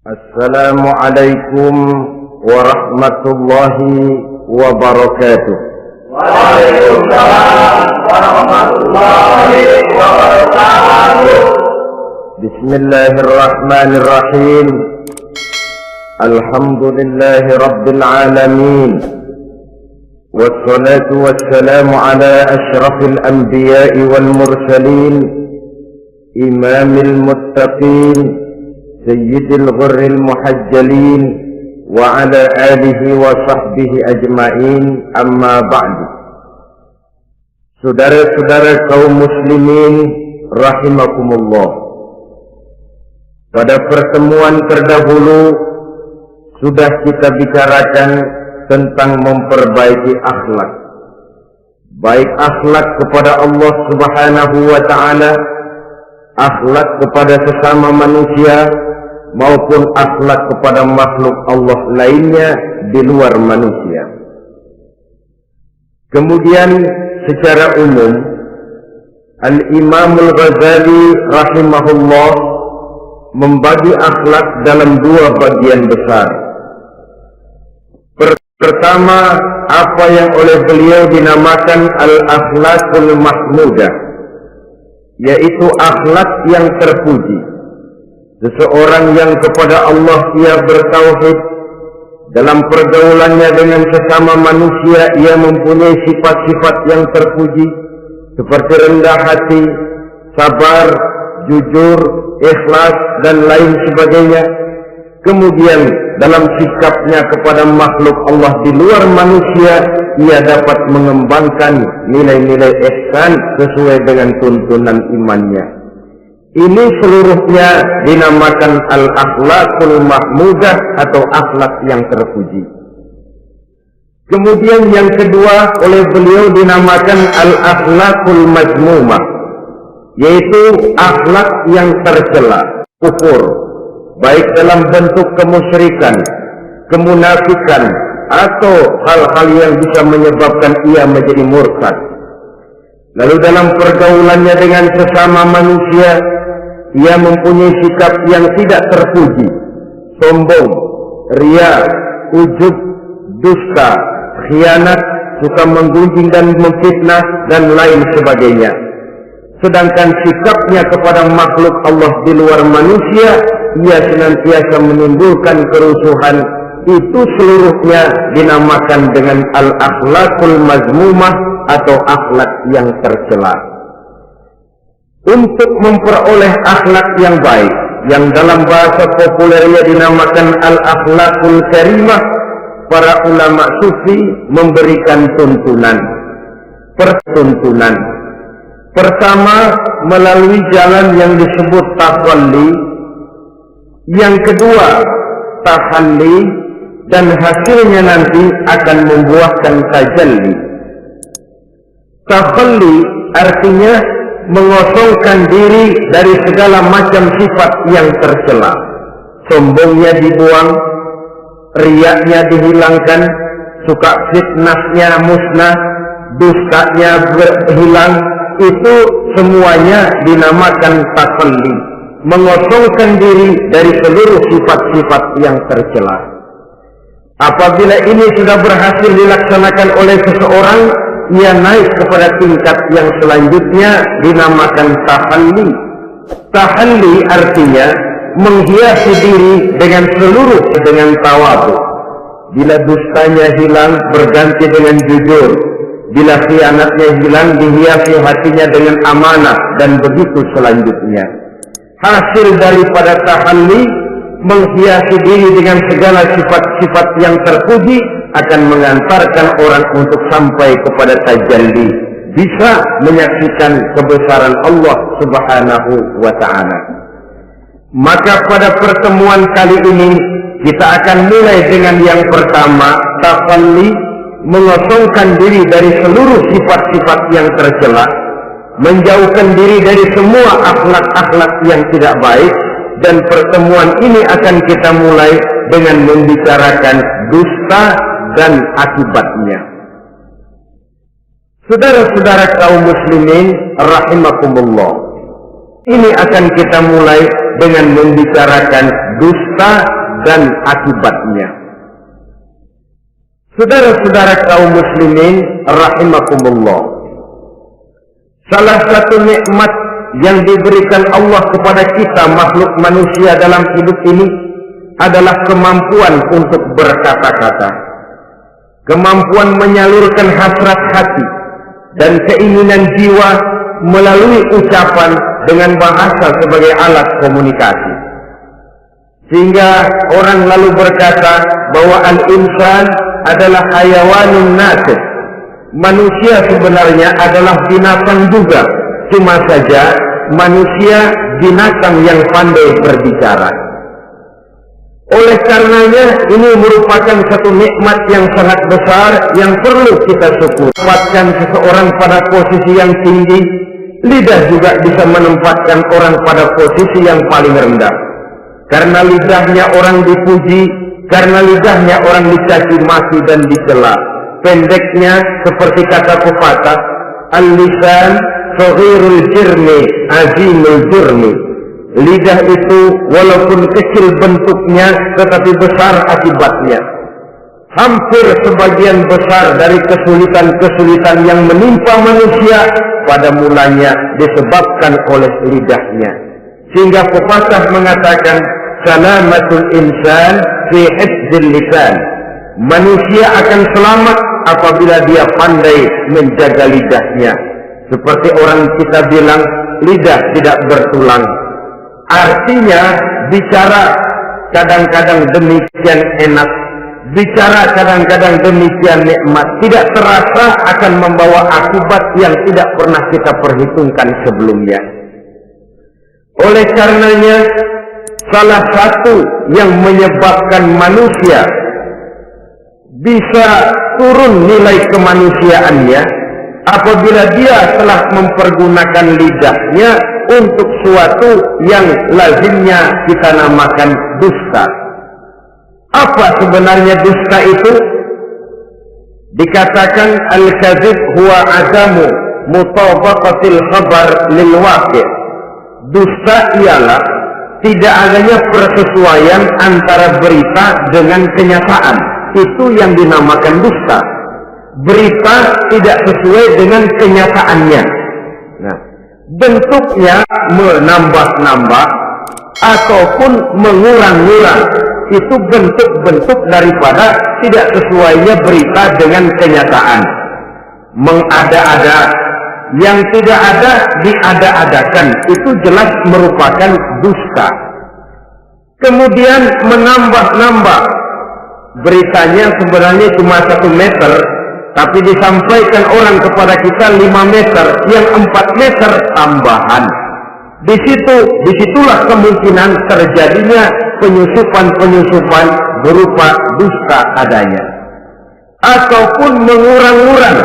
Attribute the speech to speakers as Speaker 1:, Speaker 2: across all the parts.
Speaker 1: Assalamualaikum warahmatullahi wabarakatuh.
Speaker 2: Waalaikumsalam warahmatullahi wabarakatuh.
Speaker 1: Bismillahirrahmanirrahim. Alhamdulillahi rabbil alamin. Wassalatu wassalamu ala asyrafil anbiya'i wal mursalin, imamil muttaqin, sayyidil ghurril muhajjalin, wa ala alihi wa sahbihi ajma'in, amma ba'du. Saudara-saudara kaum muslimin rahimakumullah, pada pertemuan terdahulu sudah kita bicarakan tentang memperbaiki akhlak, baik akhlak kepada Allah Subhanahu wa ta'ala, akhlak kepada sesama manusia, maupun akhlak kepada makhluk Allah lainnya di luar manusia. Kemudian secara umum Al-Imam Al-Ghazali rahimahullah membagi akhlak dalam dua bagian besar. Pertama, apa yang oleh beliau dinamakan Al-Akhlaqul Mahmudah, yaitu akhlak yang terpuji. Seseorang yang kepada Allah ia bertauhid, dalam pergaulannya dengan sesama manusia ia mempunyai sifat-sifat yang terpuji, seperti rendah hati, sabar, jujur, ikhlas, dan lain sebagainya. Kemudian dalam sikapnya kepada makhluk Allah di luar manusia, ia dapat mengembangkan nilai-nilai ihsan sesuai dengan tuntunan imannya. Ini seluruhnya dinamakan al-akhlaqul mahmudah atau akhlak yang terpuji. Kemudian yang kedua oleh beliau dinamakan al-akhlaqul mazmumah, yaitu akhlak yang tercela, kufur, baik dalam bentuk kemusyrikan, kemunafikan, atau hal-hal yang bisa menyebabkan ia menjadi murtad. Lalu dalam pergaulannya dengan sesama manusia, ia mempunyai sikap yang tidak terpuji, sombong, ria, ujub, dusta, khianat, suka menggunjing dan memfitnah, dan lain sebagainya. Sedangkan sikapnya kepada makhluk Allah di luar manusia, ia senantiasa menimbulkan kerusuhan. Itu seluruhnya dinamakan dengan al-akhlaqul mazmumah atau akhlak yang tercela. Untuk memperoleh akhlak yang baik, yang dalam bahasa populernya dinamakan al-akhlaqul karimah, para ulama sufi memberikan tuntunan. Pertama, melalui jalan yang disebut takhalli. Yang kedua, tahalli, dan hasilnya nanti akan membuahkan tajalli. Takhalli artinya mengosongkan diri dari segala macam sifat yang tercela. Sombongnya dibuang, riaknya dihilangkan, suka fitnahnya musnah, dustanya berhilang. Itu semuanya dinamakan takhalli, mengosongkan diri dari seluruh sifat-sifat yang tercela. Apabila ini sudah berhasil dilaksanakan oleh seseorang, ia naik kepada tingkat yang selanjutnya dinamakan tahalli. Tahalli artinya menghiasi diri dengan tawadhu. Bila dustanya hilang, berganti dengan jujur. Bila khianatnya hilang, dihiasi hatinya dengan amanah, dan begitu selanjutnya. Hasil daripada tahalli, menghiasi diri dengan segala sifat-sifat yang terpuji, akan mengantarkan orang untuk sampai kepada tajalli, bisa menyaksikan kebesaran Allah Subhanahu wa ta'ala. Maka pada pertemuan kali ini kita akan mulai dengan yang pertama, takhalli, mengosongkan diri dari seluruh sifat-sifat yang tercela, menjauhkan diri dari semua akhlak-akhlak yang tidak baik. Dan pertemuan ini akan kita mulai dengan membicarakan dusta dan akibatnya. Saudara-saudara kaum muslimin rahimakumullah, ini akan kita mulai dengan membicarakan dusta dan akibatnya. Saudara-saudara kaum muslimin rahimakumullah, salah satu nikmat yang diberikan Allah kepada kita makhluk manusia dalam hidup ini adalah kemampuan untuk berkata-kata, kemampuan menyalurkan hasrat hati dan keinginan jiwa melalui ucapan dengan bahasa sebagai alat komunikasi. Sehingga orang lalu berkata bahwa al-insan adalah hayawanun natiq. Manusia sebenarnya adalah binatang juga, cuma saja manusia binatang yang pandai berbicara. Oleh karenanya ini merupakan satu nikmat yang sangat besar yang perlu kita syukuri. Menempatkan seseorang pada posisi yang tinggi, lidah juga bisa menempatkan orang pada posisi yang paling rendah. Karena lidahnya orang dipuji, karena lidahnya orang dicaci maki dan dicela. Pendeknya seperti kata pepatah, al-lisan saghirul jirmi azimul jurmi. Lidah itu walaupun kecil bentuknya tetapi besar akibatnya. Hampir sebagian besar dari kesulitan-kesulitan yang menimpa manusia pada mulanya disebabkan oleh lidahnya. Sehingga pepatah mengatakan salamatul insan fi hifdzil lisan. Manusia akan selamat apabila dia pandai menjaga lidahnya. Seperti orang kita bilang, lidah tidak bertulang. Artinya bicara kadang-kadang demikian enak, bicara kadang-kadang demikian nikmat, tidak terasa akan membawa akibat yang tidak pernah kita perhitungkan sebelumnya. Oleh karenanya, salah satu yang menyebabkan manusia bisa turun nilai kemanusiaannya apabila dia telah mempergunakan lidahnya untuk suatu yang lazimnya kita namakan dusta. Apa sebenarnya dusta itu? Dikatakan al-kadzib huwa adamu mutabaqatil khabar lil waqi'. Dusta ialah tidak adanya persesuaian antara berita dengan kenyataan. Itu yang dinamakan dusta. Berita tidak sesuai dengan kenyataannya. Nah, bentuknya menambah-nambah ataupun mengurang-ngurang. Itu bentuk-bentuk daripada tidak sesuainya berita dengan kenyataan. Mengada-ada, yang tidak ada diada-adakan, itu jelas merupakan dusta. Kemudian menambah-nambah, beritanya sebenarnya cuma 1 meter, tapi disampaikan orang kepada kita 5 meter, yang 4 meter tambahan. Disitulah kemungkinan terjadinya penyusupan-penyusupan berupa dusta adanya. Ataupun mengurang-urang.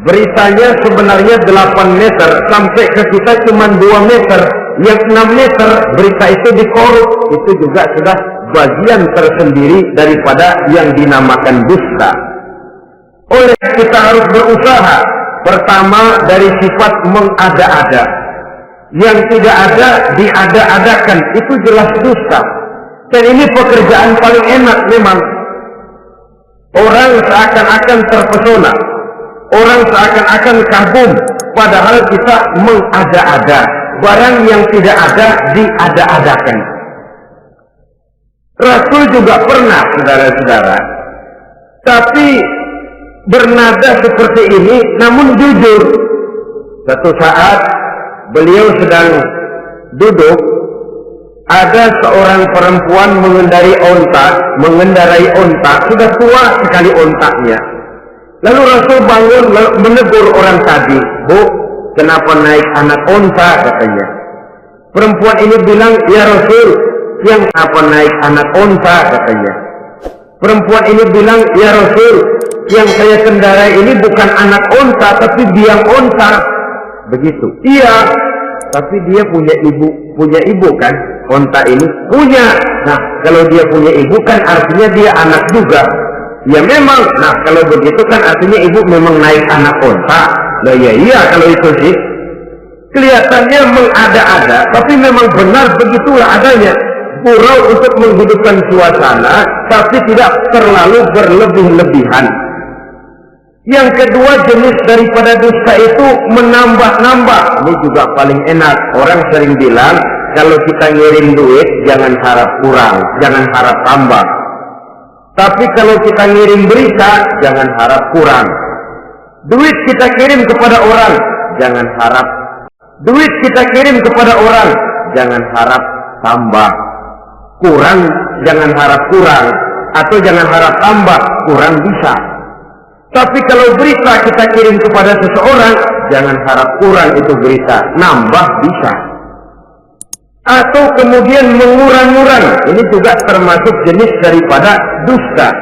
Speaker 1: Beritanya sebenarnya 8 meter, sampai ke kita cuma 2 meter. Yang 6 meter, berita itu dikorup. Itu juga sudah bagian tersendiri daripada yang dinamakan dusta. Oleh kita harus berusaha. Pertama dari sifat mengada-ada. Yang tidak ada diada-adakan, itu jelas dusta. Dan ini pekerjaan paling enak memang. Orang seakan-akan terpesona, orang seakan-akan kagum, padahal kita mengada-ada. Barang yang tidak ada diada-adakan. Rasul juga pernah, saudara-saudara, tapi bernada seperti ini, namun jujur. Satu saat beliau sedang duduk, ada seorang perempuan mengendarai onta, sudah tua sekali ontaknya. Lalu Rasul bangun menegur orang tadi, "Bu, kenapa naik anak onta?" katanya. Perempuan ini bilang, "Ya Rasul, yang apa naik anak onta?" katanya. Perempuan ini bilang, "Ya Rasul, yang saya kendarai ini bukan anak onta, tapi biang onta." Begitu. "Iya, tapi dia punya ibu kan? Onta ini punya. Nah, kalau dia punya ibu kan artinya dia anak juga." "Ya memang. Nah, kalau begitu kan artinya ibu memang naik anak onta." "Lah ya iya kalau itu sih." Kelihatannya mengada-ada, tapi memang benar begitulah adanya. Gurau untuk menghidupkan suasana, tapi tidak terlalu berlebih-lebihan. Yang kedua, jenis daripada dusta itu menambah-nambah. Ini juga paling enak. Orang sering bilang, kalau kita ngirim duit, jangan harap kurang, jangan harap tambah. Tapi kalau kita ngirim berita, jangan harap kurang. Duit kita kirim kepada orang, jangan harap. Duit kita kirim kepada orang, jangan harap tambah. Kurang, jangan harap kurang. Atau jangan harap tambah, kurang bisa. Tapi kalau berita kita kirim kepada seseorang, jangan harap kurang itu berita, nambah bisa. Atau kemudian mengurang-urang, ini juga termasuk jenis daripada dusta.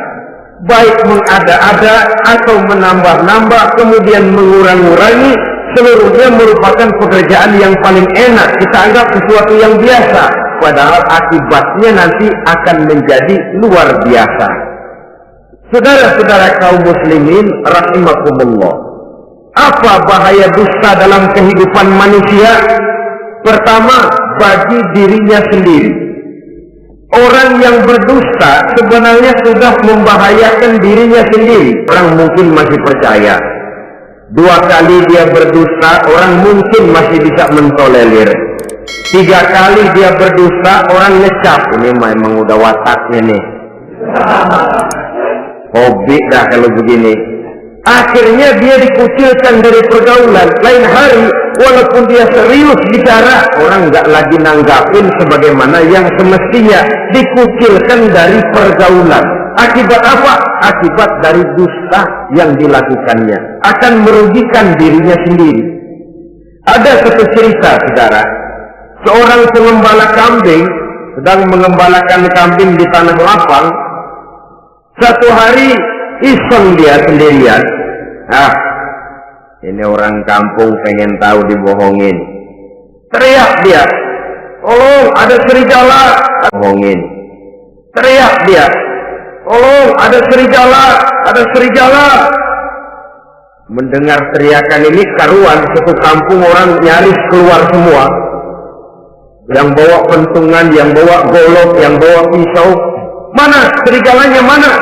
Speaker 1: Baik mengada-ada atau menambah-nambah, kemudian mengurang-urangi, seluruhnya merupakan pekerjaan yang paling enak. Kita anggap sesuatu yang biasa, padahal akibatnya nanti akan menjadi luar biasa. Saudara-saudara kaum muslimin rahimakumullah, apa bahaya dusta dalam kehidupan manusia? Pertama, bagi dirinya sendiri. Orang yang berdusta sebenarnya sudah membahayakan dirinya sendiri. Orang mungkin masih percaya. 2 kali dia berdusta, orang mungkin masih bisa mentolerir. 3 kali dia berdusta, orang ngecap. Ini memang udah wataknya nih. Hobi dah kalau begini. Akhirnya dia dikucilkan dari pergaulan. Lain hari, walaupun dia serius bicara, orang nggak lagi nanggapin sebagaimana yang semestinya. Dikucilkan dari pergaulan. Akibat apa? Akibat dari dusta yang dilakukannya. Akan merugikan dirinya sendiri. Ada satu cerita, saudara. Seorang pengembala kambing sedang mengembalakan kambing di tanah lapang. Satu hari iseng dia sendirian. Ini orang kampung pengen tahu dibohongin. Teriak dia, tolong ada serigala. Bohongin. Teriak dia, tolong ada serigala, ada serigala. Mendengar teriakan ini karuan, satu kampung orang nyaris keluar semua. Yang bawa pentungan, yang bawa golok, yang bawa pisau. Mana serigalanya, mana?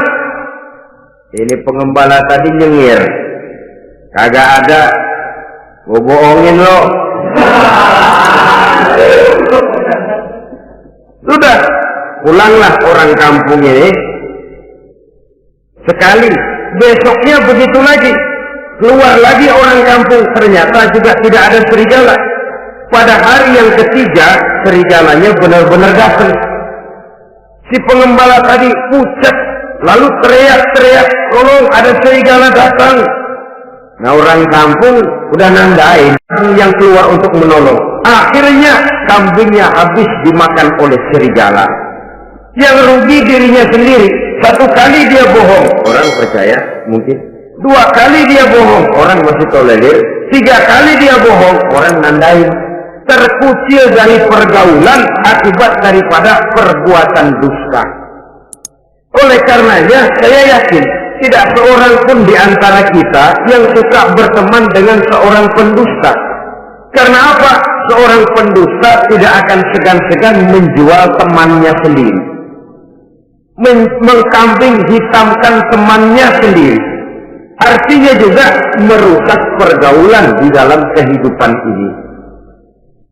Speaker 1: Ini pengembala tadi nyengir. Kagak ada. Gua bohongin lo. Sudah, pulanglah orang kampung ini. Sekali, besoknya begitu lagi. Keluar lagi orang kampung, ternyata juga tidak ada serigala. Pada hari yang ketiga, serigalanya benar-benar datang. Si pengembala tadi pucat, lalu teriak-teriak, tolong ada serigala datang. Nah, orang kampung udah nandain yang keluar untuk menolong. Akhirnya kambingnya habis dimakan oleh serigala. Yang rugi dirinya sendiri. 1 kali dia bohong, orang percaya mungkin. 2 kali dia bohong, orang masih tolerir. 3 kali dia bohong, orang nandain. Terkucil dari pergaulan akibat daripada perbuatan dusta. Oleh karenanya saya yakin tidak seorang pun di antara kita yang suka berteman dengan seorang pendusta. Karena apa? Seorang pendusta tidak akan segan-segan menjual temannya sendiri. Mengkambing hitamkan temannya sendiri. Artinya juga merusak pergaulan di dalam kehidupan ini.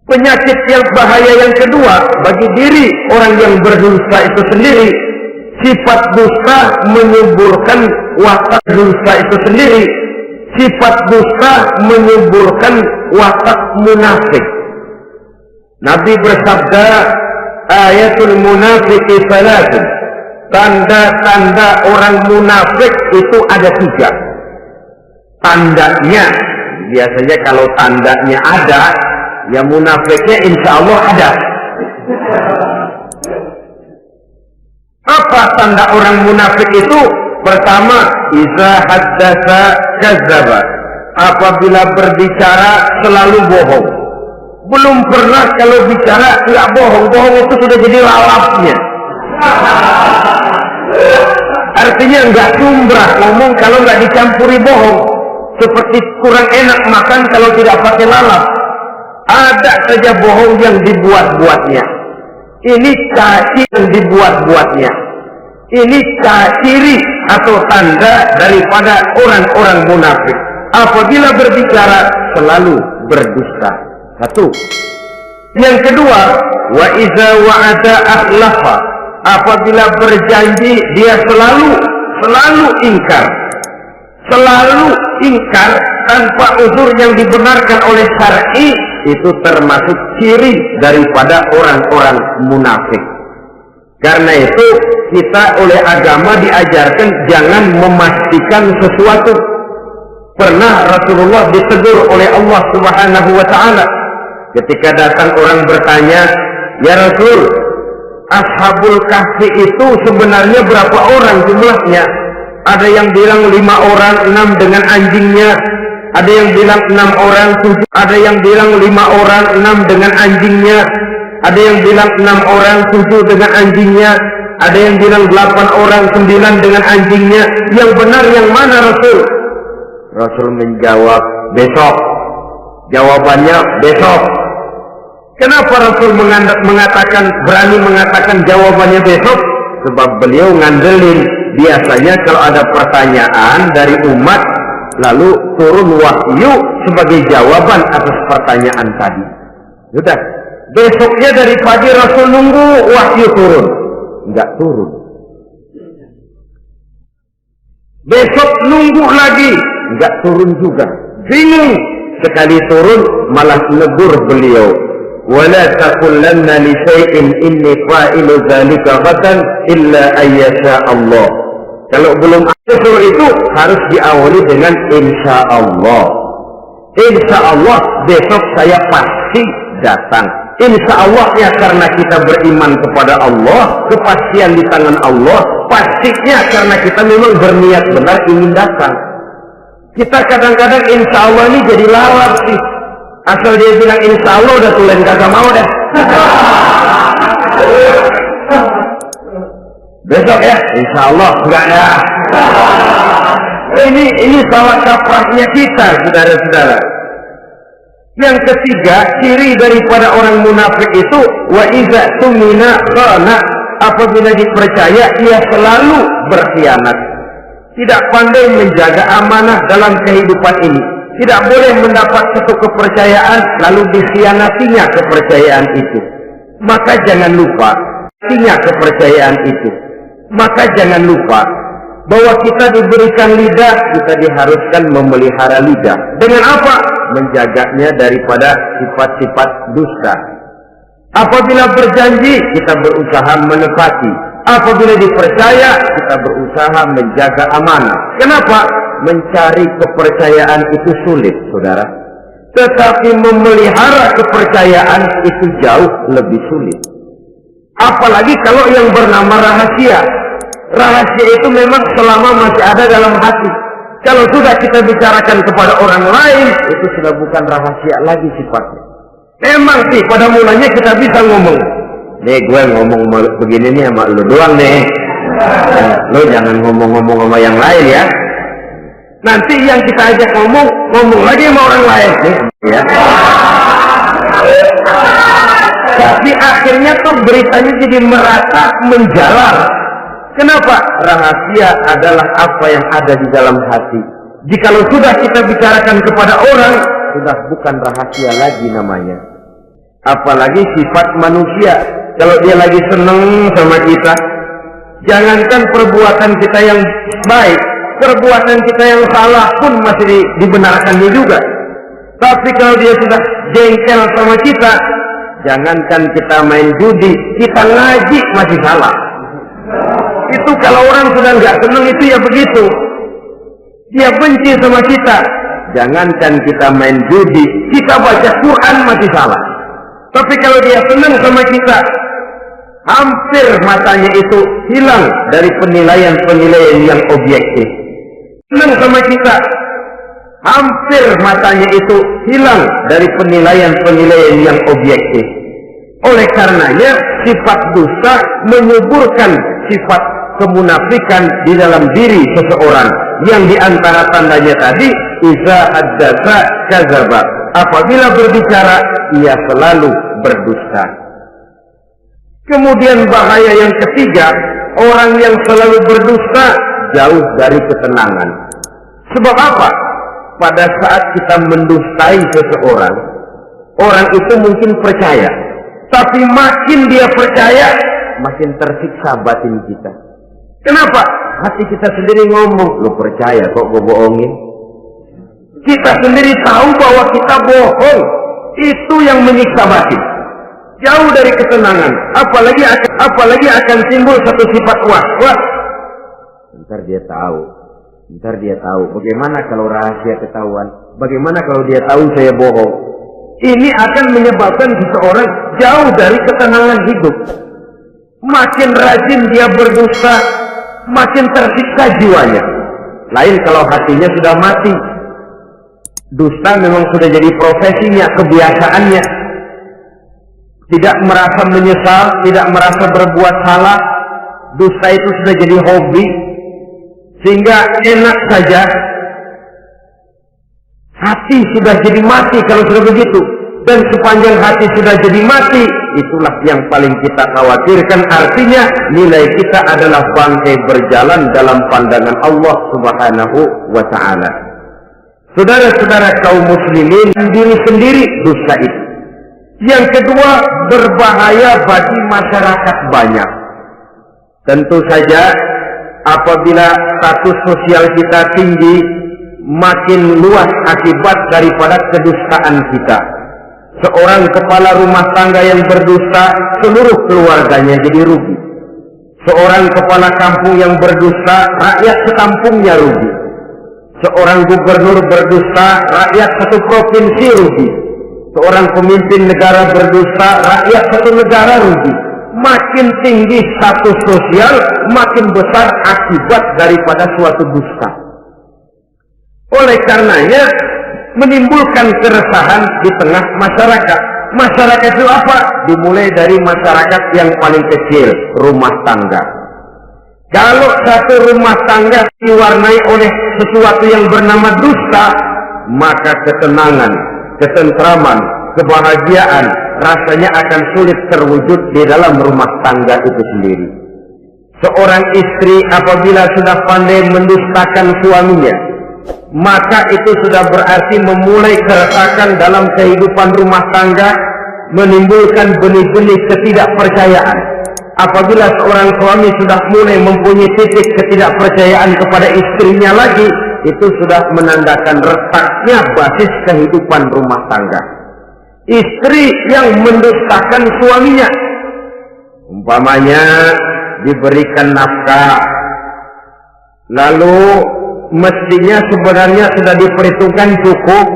Speaker 1: Penyakit yang bahaya yang kedua bagi diri orang yang berdusta itu sendiri, sifat dusta menyuburkan watak dusta itu sendiri. Sifat dusta menyuburkan watak munafik. Nabi bersabda, ayatul munafiqi salatun. Tanda-tanda orang munafik itu ada 3. Tandanya, biasanya kalau tandanya ada, ya munafiknya insya Allah ada. Apa tanda orang munafik itu? Pertama, iza haddatsa kadzdzaba. Apabila berbicara selalu bohong. Belum pernah kalau bicara nggak bohong. Bohong itu sudah jadi lalapnya. Artinya nggak sumbrah ngomong kalau nggak dicampuri bohong. Seperti kurang enak makan kalau tidak pakai lalap. Ada saja bohong yang dibuat-buatnya. Ini caci yang dibuat-buatnya. Ini ciri atau tanda daripada orang-orang munafik. Apabila berbicara selalu berdusta. Satu. Yang kedua, wa iza wa'ada akhlafa. Apabila berjanji dia selalu ingkar. Selalu ingkar tanpa uzur yang dibenarkan oleh syar'i, itu termasuk ciri daripada orang-orang munafik. Karena itu kita oleh agama diajarkan jangan memastikan sesuatu. Pernah Rasulullah ditegur oleh Allah Subhanahu wa ta'ala ketika datang orang bertanya, ya Rasul, Ashabul Kahfi itu sebenarnya berapa orang jumlahnya? Ada yang bilang 5 orang, 6 dengan anjingnya. Ada yang bilang 6 orang, 7. Ada yang bilang 5 orang, 6 dengan anjingnya. Ada yang bilang 6 orang, 7 dengan anjingnya. Ada yang bilang 8 orang, 9 dengan anjingnya. Yang benar yang mana Rasul? Rasul menjawab, besok. Jawabannya besok. Kenapa Rasul berani mengatakan jawabannya besok? Sebab beliau ngandelin. Biasanya kalau ada pertanyaan dari umat, lalu turun wahyu sebagai jawaban atas pertanyaan tadi. Sudah. Besoknya dari pagi Rasul nunggu wahyu turun. Enggak turun. Besok nunggu lagi. Enggak turun juga. Bingung. Sekali turun malah negur beliau. Wala taqulanna li syai'in inni fa'ilu dzalika ghadan illa ayyasha Allah. Kalau belum ada suruh itu harus diawali dengan insya Allah. Insya Allah besok saya pasti datang. Insya Allah ya karena kita beriman kepada Allah, kepastian di tangan Allah. Pastinya karena kita memang berniat benar ingin datang. Kita kadang-kadang insya Allah ini jadi lawak sih. Asal dia bilang insya Allah udah tulen kagak mau dah. Besok ya, insya Allah enggak ya. Ini salah kaprahnya kita, saudara-saudara. Yang ketiga, ciri daripada orang munafik itu wa iza tumina khana. Apabila dipercaya, ia selalu berkhianat. Tidak pandai menjaga amanah dalam kehidupan ini. Tidak boleh mendapat satu kepercayaan lalu dikhianatinya kepercayaan itu. Maka jangan lupa kepercayaan itu. Maka jangan lupa bahwa kita diberikan lidah, kita diharuskan memelihara lidah. Dengan apa? Menjaganya daripada sifat-sifat dusta. Apabila berjanji, kita berusaha menepati. Apabila dipercaya, kita berusaha menjaga amanah. Kenapa? Mencari kepercayaan itu sulit, saudara. Tetapi memelihara kepercayaan itu jauh lebih sulit. Apalagi kalau yang bernama rahasia. Rahasia itu memang selama masih ada dalam hati. Kalau sudah kita bicarakan kepada orang lain, itu sudah bukan rahasia lagi sifatnya. Memang sih pada mulanya kita bisa ngomong. Nih gue ngomong begini nih sama lu doang nih. Lu jangan ngomong-ngomong sama yang lain ya. Nanti yang kita ajak ngomong lagi sama orang lain nih. Ya. Tapi akhirnya tuh beritanya jadi merata menjalar. Kenapa? Rahasia adalah apa yang ada di dalam hati. Jikalau sudah kita bicarakan kepada orang, sudah bukan rahasia lagi namanya. Apalagi sifat manusia. Kalau dia lagi seneng sama kita, jangankan perbuatan kita yang baik, perbuatan kita yang salah pun masih dibenarkannya juga. Tapi kalau dia sudah jengkel sama kita, jangankan kita main judi, kita ngaji masih salah. Itu kalau orang sudah nggak senang itu ya begitu. Dia benci sama kita. Jangankan kita main judi, kita baca Quran masih salah. Tapi kalau dia senang sama kita, hampir matanya itu hilang dari penilaian-penilaian yang objektif. Senang sama kita, hampir matanya itu hilang dari penilaian-penilaian yang objektif. Oleh karenanya, sifat dusta menyuburkan sifat kemunafikan di dalam diri seseorang. Yang diantara tandanya tadi, iza haddatsa kadzaba. apabila berbicara, ia selalu berdusta. Kemudian bahaya yang ketiga, orang yang selalu berdusta jauh dari ketenangan. Sebab apa? Pada saat kita mendustai seseorang, orang itu mungkin percaya. Tapi makin dia percaya, makin tersiksa batin kita. Kenapa? Hati kita sendiri ngomong, lu percaya kok gue bohongin? Kita sendiri tahu bahwa kita bohong. Itu yang menyiksa batin. Jauh dari ketenangan. Apalagi akan timbul satu sifat was-was. Ntar dia tahu. Bagaimana kalau rahasia ketahuan? Bagaimana kalau dia tahu saya bohong? Ini akan menyebabkan seseorang jauh dari ketenangan hidup. Makin rajin dia berdusta, makin tersiksa jiwanya. Lain kalau hatinya sudah mati. Dusta memang sudah jadi profesinya, kebiasaannya. Tidak merasa menyesal, tidak merasa berbuat salah. Dusta itu sudah jadi hobi. Sehingga enak saja. Hati sudah jadi mati kalau sudah begitu. Dan sepanjang hati sudah jadi mati, itulah yang paling kita khawatirkan. Artinya nilai kita adalah bangkai berjalan dalam pandangan Allah Subhanahu wa ta'ala. Saudara-saudara kaum muslimin, diri sendiri dusta itu. Yang kedua, berbahaya bagi masyarakat banyak. Tentu saja apabila status sosial kita tinggi, makin luas akibat daripada kedustaan kita. Seorang kepala rumah tangga yang berdusta, seluruh keluarganya jadi rugi. Seorang kepala kampung yang berdusta, rakyat sekampungnya rugi. Seorang gubernur berdusta, rakyat satu provinsi rugi. Seorang pemimpin negara berdusta, rakyat satu negara rugi. Makin tinggi status sosial, makin besar akibat daripada suatu dusta. Oleh karenanya, menimbulkan keresahan di tengah masyarakat. Masyarakat itu apa? Dimulai dari masyarakat yang paling kecil, rumah tangga. Kalau satu rumah tangga diwarnai oleh sesuatu yang bernama dusta, maka ketenangan, ketentraman, kebahagiaan rasanya akan sulit terwujud di dalam rumah tangga itu sendiri. Seorang istri apabila sudah pandai mendustakan suaminya, maka itu sudah berarti memulai keresakan dalam kehidupan rumah tangga, menimbulkan benih-benih ketidakpercayaan. Apabila seorang suami sudah mulai mempunyai titik ketidakpercayaan kepada istrinya lagi, itu sudah menandakan retaknya basis kehidupan rumah tangga. Istri yang mendustakan suaminya, umpamanya diberikan nafkah, lalu mestinya sebenarnya sudah diperhitungkan cukup,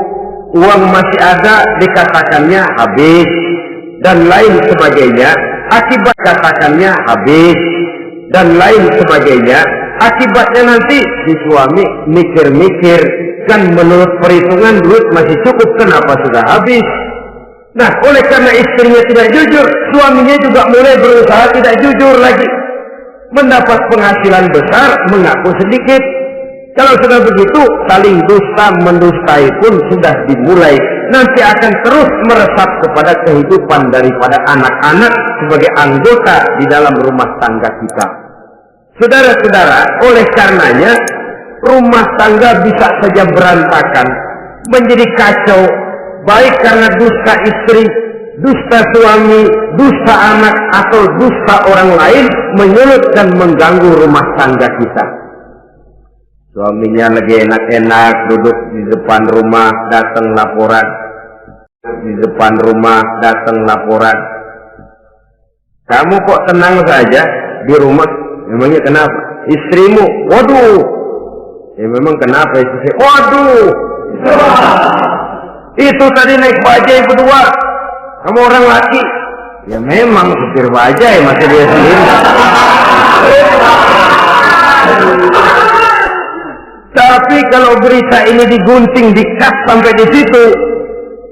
Speaker 1: uang masih ada, dikatakannya habis, dan lain sebagainya. Akibat katakannya habis, dan lain sebagainya. Akibatnya nanti si suami mikir-mikir, kan menurut perhitungan duit masih cukup, kenapa sudah habis? Nah, oleh karena istrinya tidak jujur, suaminya juga mulai berusaha tidak jujur lagi. Mendapat penghasilan besar, mengaku sedikit. Kalau sudah begitu, saling dusta mendustai pun sudah dimulai. Nanti akan terus meresap kepada kehidupan daripada anak-anak sebagai anggota di dalam rumah tangga kita. Saudara-saudara, oleh karenanya rumah tangga bisa saja berantakan, menjadi kacau, baik karena dusta istri, dusta suami, dusta anak, atau dusta orang lain menyulut dan mengganggu rumah tangga kita. Suaminya lagi enak-enak duduk di depan rumah, datang laporan. Di depan rumah datang laporan. Kamu kok tenang saja di rumah? Memangnya kenapa? Istrimu, waduh. Ya memang kenapa istri? Waduh. Itu tadi naik bajai berdua. Kamu orang laki. Ya memang supir bajai, masih dia sendiri. Tapi kalau berita ini digunting, dikat sampai di situ,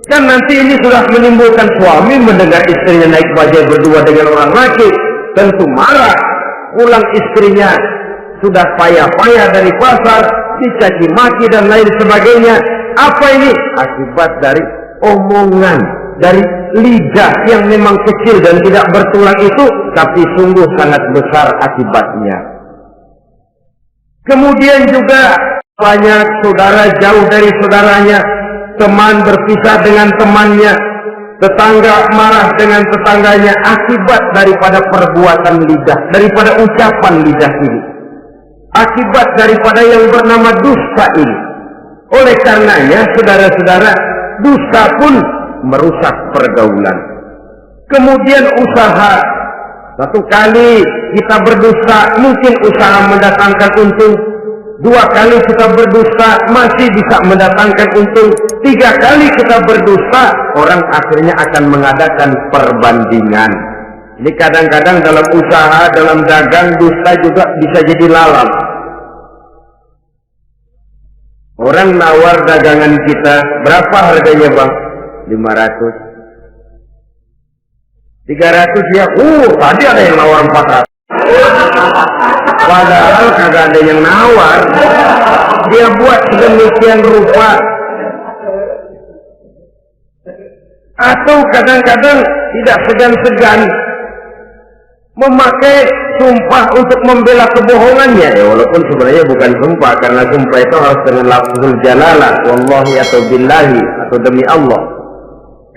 Speaker 1: kan nanti ini sudah menimbulkan suami mendengar istrinya naik bajai berdua dengan orang laki, tentu marah. Pulang istrinya sudah payah-payah dari pasar, dicaci maki dan lain sebagainya. Apa ini? Akibat dari omongan dari lidah yang memang kecil dan tidak bertulang itu, tapi sungguh sangat besar akibatnya. Kemudian juga banyak saudara jauh dari saudaranya, teman berpisah dengan temannya, tetangga marah dengan tetangganya, akibat daripada perbuatan lidah, daripada ucapan lidah ini, akibat daripada yang bernama dusta ini. Oleh karenanya, saudara-saudara, dusta pun merusak pergaulan. Kemudian usaha, satu kali kita berdusta mungkin usaha mendatangkan untung, 2 kali kita berdusta masih bisa mendatangkan untung, 3 kali kita berdusta orang akhirnya akan mengadakan perbandingan. Jadi kadang-kadang dalam usaha, dalam dagang, dusta juga bisa jadi lalat. Orang nawar dagangan kita, berapa harganya bang? 500. 300 ya, tadi ada yang nawar 400. Padahal kagak ada yang nawar. Dia buat sedemikian rupa. Atau kadang-kadang tidak segan-segan memakai sumpah untuk membela kebohongannya. Ya, walaupun sebenarnya bukan sumpah, karena sumpah itu harus dengan lafzul jalalah, wallahi atau billahi, atau demi Allah.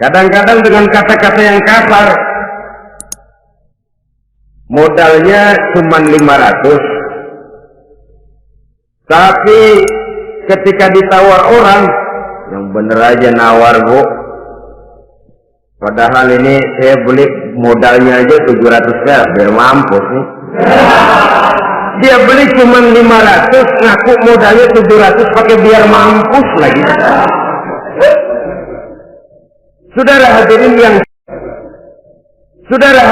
Speaker 1: Kadang-kadang dengan kata-kata yang kasar. Modalnya cuma 500. Tapi ketika ditawar orang, yang bener aja nawar bu. Padahal ini saya beli modalnya aja 700 biar mampus nih. Dia beli cuma 500, ngaku modalnya 700 pakai biar mampus lagi. Saudara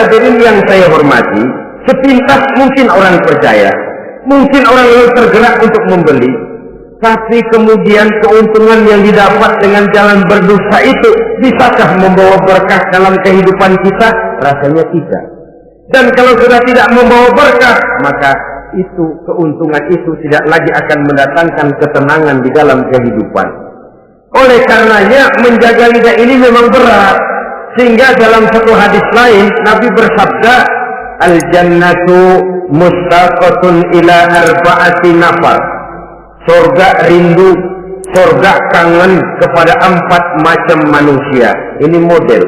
Speaker 1: hadirin yang saya hormati, sepintas mungkin orang percaya, mungkin orang yang tergerak untuk membeli, tapi kemudian keuntungan yang didapat dengan jalan berdusta itu bisakah membawa berkah dalam kehidupan kita? Rasanya tidak. Dan kalau sudah tidak membawa berkah, maka itu keuntungan itu tidak lagi akan mendatangkan ketenangan di dalam kehidupan. Oleh karenanya menjaga lidah ini memang berat. Sehingga dalam satu hadis lain Nabi bersabda, al-jannatu mustaqatun ila arba'ati nafar. Surga rindu, surga kangen kepada 4 macam manusia. Ini model.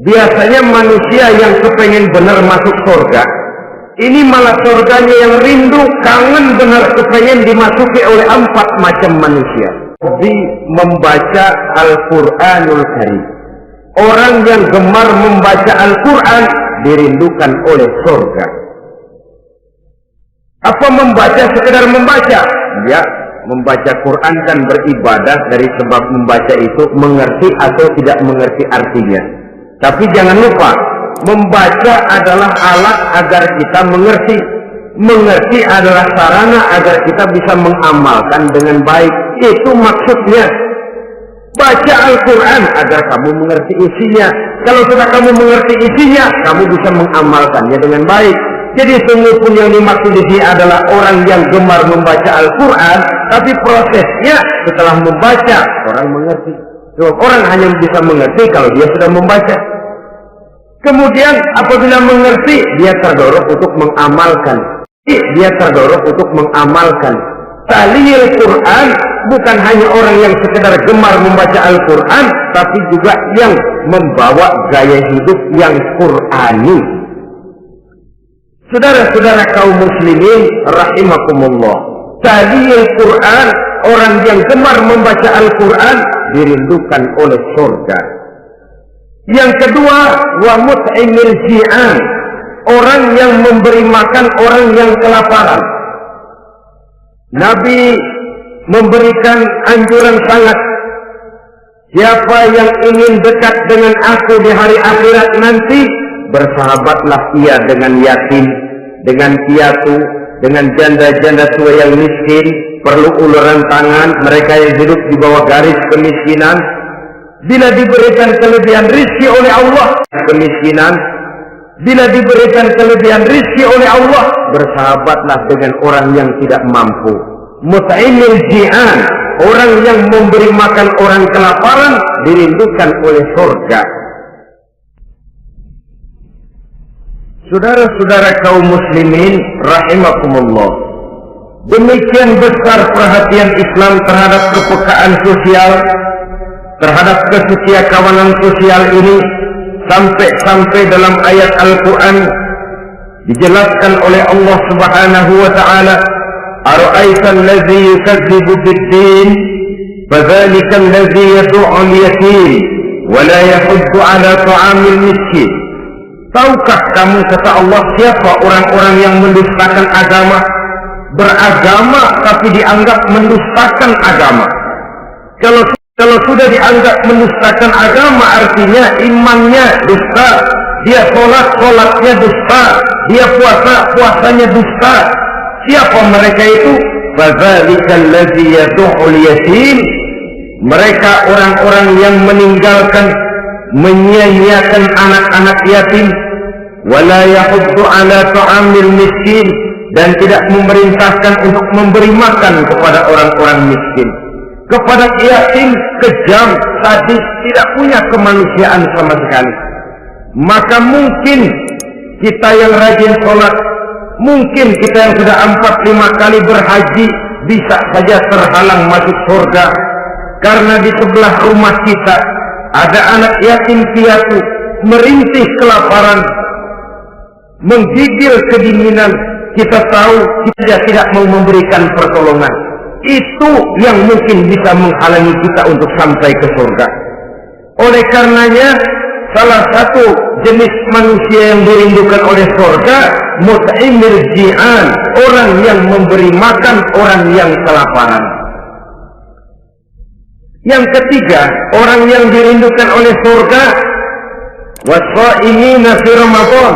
Speaker 1: Biasanya manusia yang kepengen benar masuk surga, ini malah surganya yang rindu, kangen benar kepengen dimasuki oleh 4 macam manusia. Di membaca Al-Quranul Karim. Orang yang gemar membaca Al-Quran dirindukan oleh surga. Apa membaca sekedar membaca? Ya, membaca Quran dan beribadah dari sebab membaca itu mengerti atau tidak mengerti artinya. Tapi jangan lupa, membaca adalah alat agar kita mengerti. Mengerti adalah sarana agar kita bisa mengamalkan dengan baik. Itu maksudnya. Baca Al-Quran agar kamu mengerti isinya. Kalau sudah kamu mengerti isinya, kamu bisa mengamalkannya dengan baik. Jadi sungguh pun yang dimaksud di sini adalah orang yang gemar membaca Al-Quran, tapi prosesnya setelah membaca orang mengerti. Sebab orang hanya bisa mengerti kalau dia sudah membaca. Kemudian apabila mengerti, dia terdorong untuk mengamalkan. Dia terdorong untuk mengamalkan. Taliyil Quran bukan hanya orang yang sekedar gemar membaca Al-Quran, tapi juga yang membawa gaya hidup yang Qurani. Saudara-saudara kaum muslimin rahimakumullah, taliyil Quran, orang yang gemar membaca Al-Quran dirindukan oleh surga. Yang kedua, wa mut'imil ji'an, orang yang memberi makan orang yang kelaparan. Nabi memberikan anjuran sangat, siapa yang ingin dekat dengan aku di hari akhirat nanti, bersahabatlah ia dengan yatim, dengan piatu, dengan janda-janda tua yang miskin, perlu uluran tangan, mereka yang hidup di bawah garis kemiskinan. Bila diberikan kelebihan rizki oleh Allah, kemiskinan. Bila diberikan kelebihan rizki oleh Allah, bersahabatlah dengan orang yang tidak mampu. Mut'imil ji'an, orang yang memberi makan orang kelaparan dirindukan oleh surga. Saudara-saudara kaum muslimin rahimakumullah, demikian besar perhatian Islam terhadap kepekaan sosial, terhadap kesetiakawanan sosial ini, sampai dalam ayat Al-Quran dijelaskan oleh Allah Subhanahu wa ta'ala, ara'aita allazi yukadzibu bid-din fadzalika allazi yad'u al-yatim wa la yahuddu 'ala ta'amil miskin. Tahukah kamu, kata Allah, siapa orang-orang yang mendustakan agama, beragama tapi dianggap mendustakan agama? Kalau sudah dianggap mendustakan agama, artinya imannya dusta, dia sholatnya dusta, dia puasanya dusta. Siapa mereka itu? Fadzalikal ladzi yad'ul yatim. Mereka orang-orang yang meninggalkan, menyia-nyiakan anak-anak yatim, wala yahuddu ala ta'amil miskin, dan tidak memerintahkan untuk memberi makan kepada orang-orang miskin. Kepada yatim kejam, sadis, tidak punya kemanusiaan sama sekali. Maka mungkin kita yang rajin sholat, mungkin kita yang sudah 4-5 kali berhaji, bisa saja terhalang masuk surga karena di sebelah rumah kita ada anak yatim piatu, merintih kelaparan, menggigil kedinginan. Kita tahu kita tidak mau memberikan pertolongan. Itu yang mungkin bisa menghalangi kita untuk sampai ke surga. Oleh karenanya, salah satu jenis manusia yang dirindukan oleh surga, mut'imil ji'an, orang yang memberi makan orang yang kelaparan. Yang ketiga, orang yang dirindukan oleh surga, wasa'imina fi Ramadan,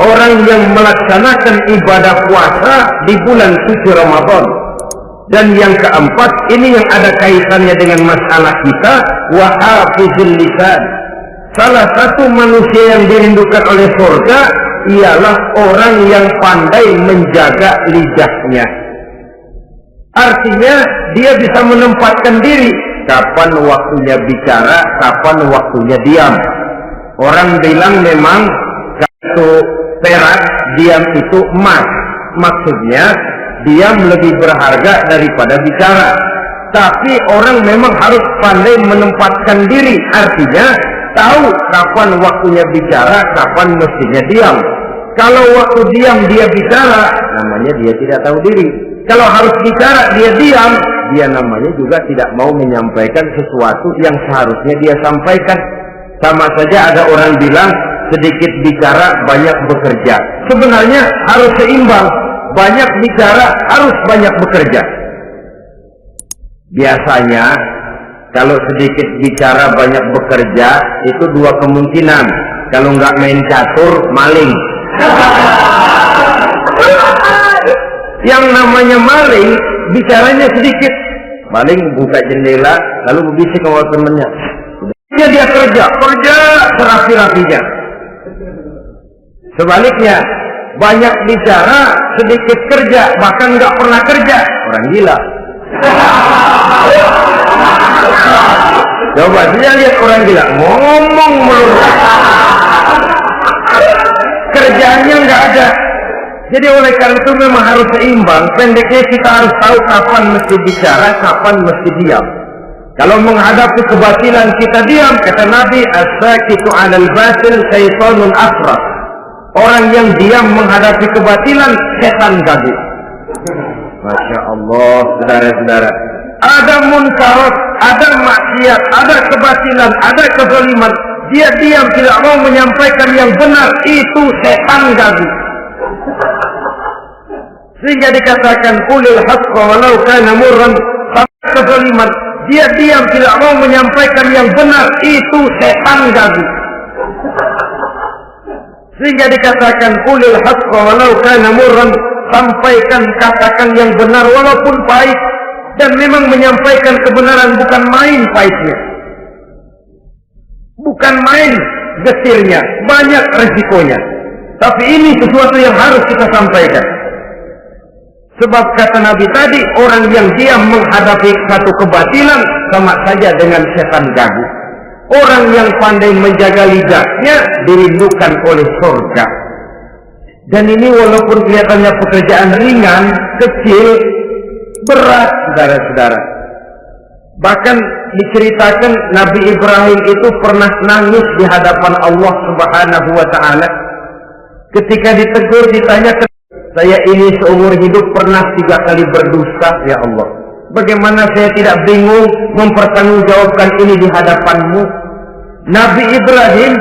Speaker 1: orang yang melaksanakan ibadah puasa di bulan suci Ramadan. Dan yang keempat, ini yang ada kaitannya dengan masalah kita, wa hafizul lisan. Salah satu manusia yang dirindukan oleh surga ialah orang yang pandai menjaga lidahnya. Artinya dia bisa menempatkan diri, kapan waktunya bicara, kapan waktunya diam. Orang bilang memang satu perak, diam itu emas. Maksudnya diam lebih berharga daripada bicara. Tapi orang memang harus pandai menempatkan diri. Artinya tahu kapan waktunya bicara, kapan mestinya diam. Kalau waktu diam dia bicara, namanya dia tidak tahu diri. Kalau harus bicara dia diam, dia namanya juga tidak mau menyampaikan sesuatu yang seharusnya dia sampaikan. Sama saja ada orang bilang sedikit bicara banyak bekerja. Sebenarnya harus seimbang. Banyak bicara harus banyak bekerja. Biasanya kalau sedikit bicara banyak bekerja itu dua kemungkinan. Kalau nggak main catur, maling. Yang namanya maling, bicaranya sedikit. Maling buka jendela lalu berbisik sama temennya. Dia kerja serapi-rapinya. Sebaliknya, banyak bicara, sedikit kerja, bahkan nggak pernah kerja. Orang gila. Coba dia lihat orang gila, ngomong melulu, kerjaannya nggak ada. Jadi oleh karena itu memang harus seimbang. Pendeknya kita harus tahu kapan mesti bicara, kapan mesti diam. Kalau menghadapi kebatilan kita diam, kata Nabi, as-sakitu 'alal batil syaitanun asraf. Orang yang diam menghadapi kebatilan, setan gaduh. Masya Allah, saudara-saudara. Ada munkarat, ada maksiat, ada kebatilan, ada kezaliman. Dia diam, tidak mau menyampaikan yang benar. Itu setan gaduh. Sehingga dikatakan, qulil haqqa walau kana murran. Sampai kezaliman. Dia diam, tidak mau menyampaikan yang benar. Itu setan gaduh. Sehingga dikatakan qulil haqqa walau kana murran, sampaikan, katakan yang benar walaupun pahit. Dan memang menyampaikan kebenaran bukan main pahitnya, bukan main getirnya, banyak resikonya. Tapi ini sesuatu yang harus kita sampaikan. Sebab kata Nabi tadi, orang yang diam menghadapi satu kebatilan sama saja dengan setan gagu. Orang yang pandai menjaga lidahnya dirindukan oleh surga. Dan ini walaupun kelihatannya pekerjaan ringan, kecil, berat, saudara-saudara. Bahkan diceritakan Nabi Ibrahim itu pernah nangis di hadapan Allah Subhanahu wa Ta'ala. Ketika ditegur, ditanya, saya ini seumur hidup pernah 3 kali berdusta, ya Allah. Bagaimana saya tidak bingung mempertanggungjawabkan ini di hadapanmu? Nabi Ibrahim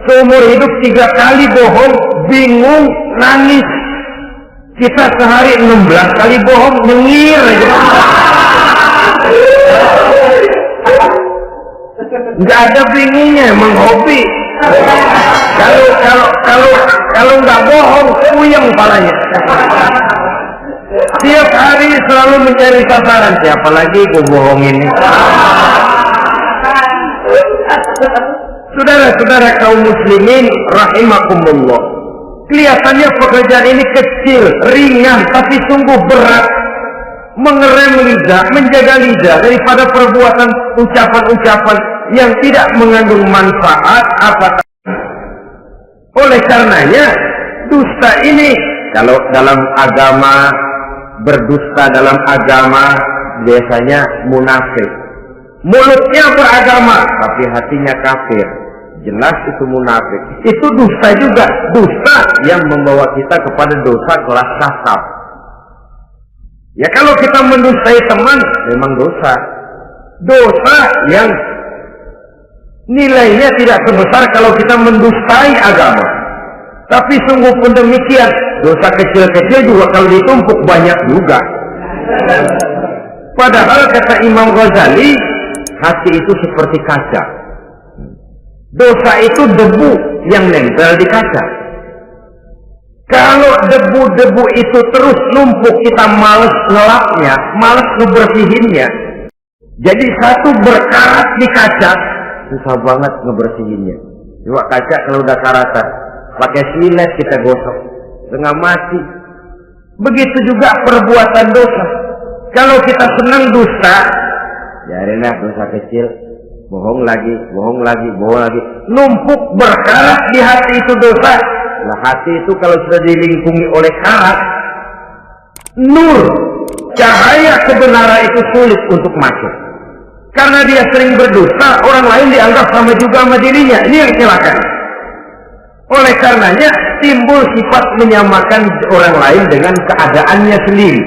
Speaker 1: seumur hidup 3 kali bohong, bingung, nangis. Kita sehari 16 kali bohong, nyengir aja. Nggak ada bingungnya, emang hobi. Kalau nggak bohong, puyeng palanya. Tiap hari selalu mencari sasaran. Siapa lagi gue bohongin? Saudara-saudara kaum muslimin rahimakumullah. Kelihatannya pekerjaan ini kecil, ringan, tapi sungguh berat. Mengerem lidah, menjaga lidah daripada perbuatan ucapan-ucapan yang tidak mengandung manfaat apapun. Oleh karenanya, dusta ini, kalau dalam agama, berdusta dalam agama biasanya munafik. Mulutnya beragama, tapi hatinya kafir. Jelas itu munafik. Itu dusta juga, dusta yang membawa kita kepada dosa kelas kasar. Ya kalau kita mendustai teman, memang dosa. Dosa yang nilainya tidak sebesar kalau kita mendustai agama. Tapi sungguh pun demikian, dosa kecil-kecil juga kalau ditumpuk banyak juga. Padahal kata Imam Ghazali, hati itu seperti kaca. Dosa itu debu yang nempel di kaca. Kalau debu-debu itu terus numpuk, kita males ngelapnya, males ngebersihinnya. Jadi satu berkarat di kaca, susah banget ngebersihinnya. Coba kaca kalau udah karatan, pakai silet kita gosok, setengah mati. Begitu juga perbuatan dosa. Kalau kita senang dusta, biarinlah dosa kecil, bohong lagi, bohong lagi, bohong lagi. Numpuk berkarat di hati itu dosa. Nah, hati itu kalau sudah dilingkungi oleh karat, nur, cahaya kebenaran itu sulit untuk masuk. Karena dia sering berdusta, orang lain dianggap sama juga sama dirinya. Ini yang celaka. Oleh karenanya, timbul sifat menyamakan orang lain dengan keadaannya sendiri.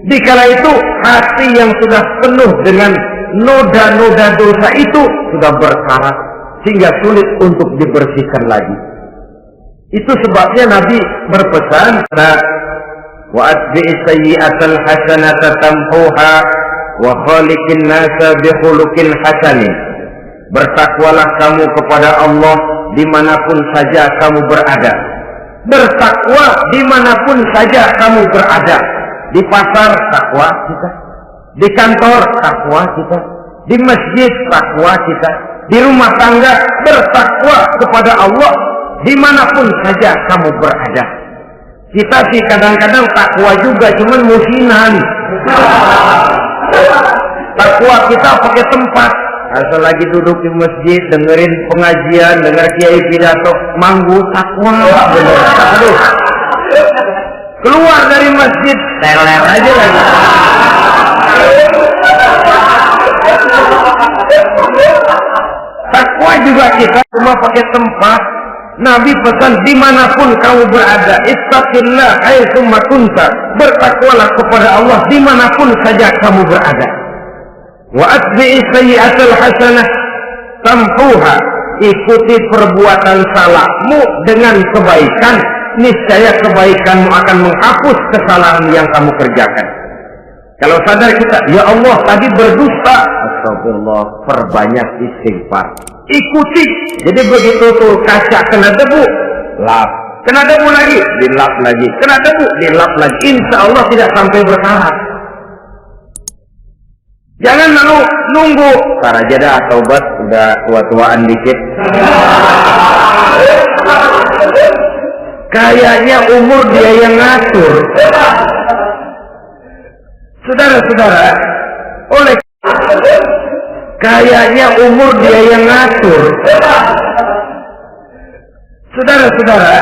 Speaker 1: Dikala itu, hati yang sudah penuh dengan noda-noda dosa itu sudah berkarat, sehingga sulit untuk dibersihkan lagi. Itu sebabnya Nabi berpesan, wa atbi'is sayyi'atal hasanata tamhuha wa khaliqin nasa bi khuluqin hasanin. Bertakwalah kamu kepada Allah dimanapun saja kamu berada. Bertakwa dimanapun saja kamu berada. Di pasar takwa kita, di kantor takwa kita, di masjid takwa kita, di rumah tangga bertakwa kepada Allah dimanapun saja kamu berada. Kita sih kadang-kadang takwa juga, cuman musinan. Takwa kita pakai tempat. Asal lagi duduk di masjid, dengerin pengajian, denger kiai pidato, manggu takwa. Bener. Aduh. Keluar dari masjid, teler aja lagi. Takwa juga kita cuma pakai tempat. Nabi pesan dimanapun kamu berada, ittaqillah haitsu ma kunta. Bertakwalah kepada Allah dimanapun saja kamu berada. Wa atbi'is sayyi'atal hasanah tamhuha. Ikuti perbuatan salahmu dengan kebaikan, niscaya kebaikanmu akan menghapus kesalahan yang kamu kerjakan. Kalau sadar kita, ya Allah tadi berdusta, astagfirullah, perbanyak istighfar. Ikuti. Jadi begitu tuh kaca kena debu, lap. Kena debu lagi, dilap lagi. Kena debu, dilap lagi. Insya Allah tidak sampai berkarat. Jangan lalu nunggu. Ntar aja dah taubat, udah tua-tuaan dikit. Kayaknya umur dia yang ngatur. Saudara-saudara, oleh kayaknya umur dia yang ngatur. Saudara-saudara,